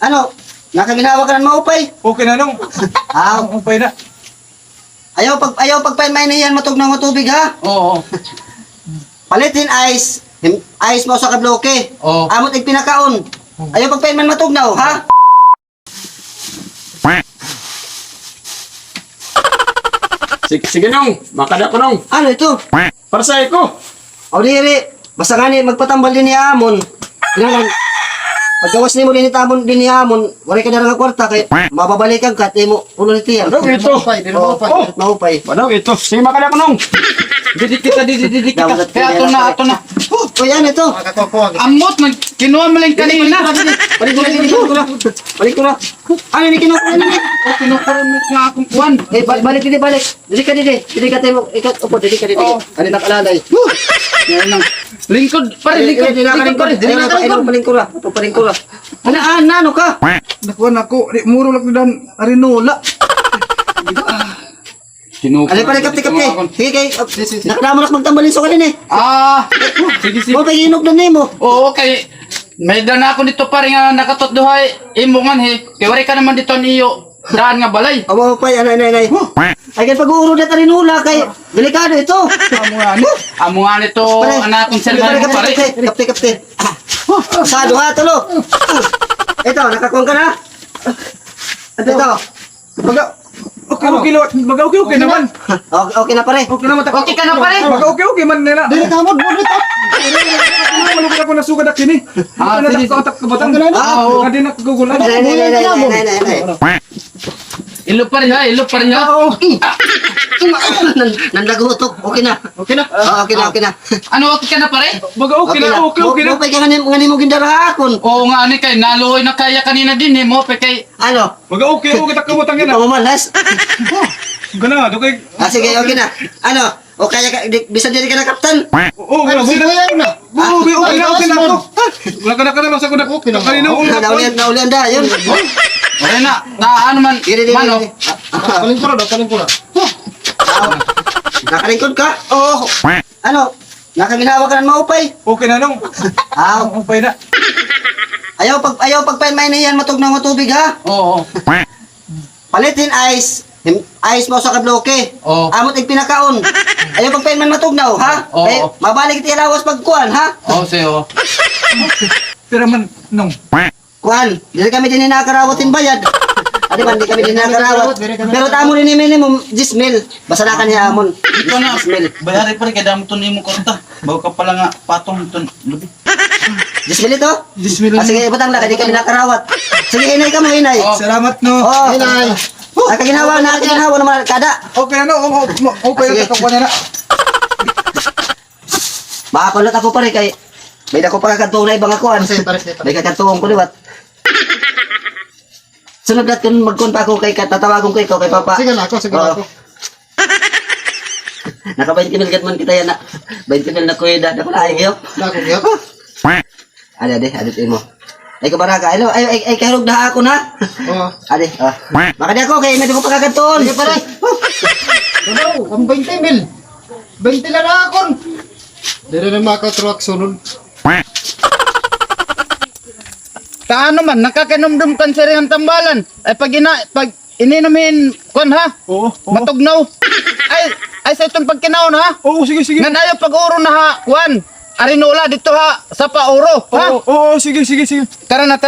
Ano? Nakaginawa ka ng maupay? Okay na nung. Aw, Okay na. ayaw pagpainmain na yan matug ng tubig ha? Oo. Palitin ice. Ice mo sa kabloke. Oo. Amot ig pinakaon. Ayaw pagpainman matugnaw ha? Sige nung, makada ko nung. Ano ito? Para sa ko. O diri, basta nga ni magpatambal din ni Amon. Kailangan, paggawas ni mo din ni Tamon din ni Amon, wala ka na nga kwarta kay mababalikan ka, tayo mo ulo ni Tiyan. Ano ito? Maupay. Ano ito? Sige makada ko nung. Didik kita. Dapat Kaya ato na. O yan ito. Amot, kinuha mo lang kanina. Balik ko na. Ano ni kinukuha ni? Kinuha mo nga akong kuwan. Eh, balik. Dili ka tayo mo, ikat, upo, dili ka. Ano nakalalay? Yan lang. Lingkod, pare, lingkod. Palingkod. Ano ka? Nakuha na ako. Muro lang dan arinola. Ano pala kapte. Sige kay, nakadamo na magtambalin so kanina eh. Sige. Mo paginog na nimo. Oo, kay may dana ako dito pare nga nakatot duhay imongan he. Kay wari ka naman dito niyo. Daan nga balay. Amo pa yan, nay. Ay kay pag-uuro na tarin hula kay delikado ito. Amo nga nito anak kong servan mo pare. Kapte. Sado ha tulo. Ito, nakakuha ka na. At ito. Okay naman. Okay na pare. Okay naman. Okay ka na pare. Okay man nila. Dili ka mo, dito. Malugod ako na sugad akini. Sige. Katak ka batang. Kadi na kagugulan. Nay. Ilo pa rin ha. Nandagutok. Okay na. Okay na. Ano okay ka na pare? Okay na. Mo pa ka ngani mo gindarahakon. Oo nga ani kay naluoy na kaya kanina din eh mo pe kay Ano? Okay tak ka batang Hindi yan. pa mamalas. Gana, dugay. Sige, okay na. Ano? O kaya ka, bisan diri ka na kaptan. Oo, wala sila na. Okay na ako. Wala ka na lang sa kunak. Kanina ko. Naulian da, yun. okay na. Ano man mano. Kaling ko na. Nakalingkod ka? Oo. Ano? Nakaginawa ka ng maupay? Okay na nung. Okay na. Ayaw pagpainmain na yan matug ng tubig ha? Oo. Palitin ice. Ice mo sa kabloke. Oo. Amot ig pinakaon. Ayaw pagpainman matugnaw ha? Oo. Eh, mabalik ti alawas pagkuan ha? Oo seo. Pero man nung. Kuan, dili kami din nakarawatin bayad. Adi ba, di kami din nakarawat. Pero tamo rin ni minimum 10 mil. Basta na kanya amon. Ito na. 10 mil. Bayari pa rin kaya damo to nimo korta. Bago ka pala nga patong to lubi. 10 mil ito? 10 mil. Sige, ibutang lang, di kami nakarawat. Sige, hinay ka mo, hinay. Salamat no. Oo. Nakaginawa naman kada. Okay na no. Okay na takwa na. Makakulot ako pa rin kay may dako pa kakantong na ibang akuan. May kakantong ko liwat. Sunod na't kung magkun pa ako kay tatawagong ko ikaw kay Papa. Sige na ako. Naka 20 mil man kita yan na. 20 mil na kuya dada ko na ayaw. Adi mo. Ay kabaraga, ay kahirog na ako na. Oo. Adi, baka di ako kay may dako pa kakantong. Sige pare. Ang 20 mil. 20 lang akon. Dire na makatruck sunod. Kaano man nakakanumdum kan sa rin ang tambalan. Ay pag ininumin kon ha. Oo. Matugnaw. Ay sa itong pagkinaon ha. Oo, sige. Nan ayo pag-uro na ha. Kwan. Arinola dito ha sa pauro ha. Oo, sige. Tara na.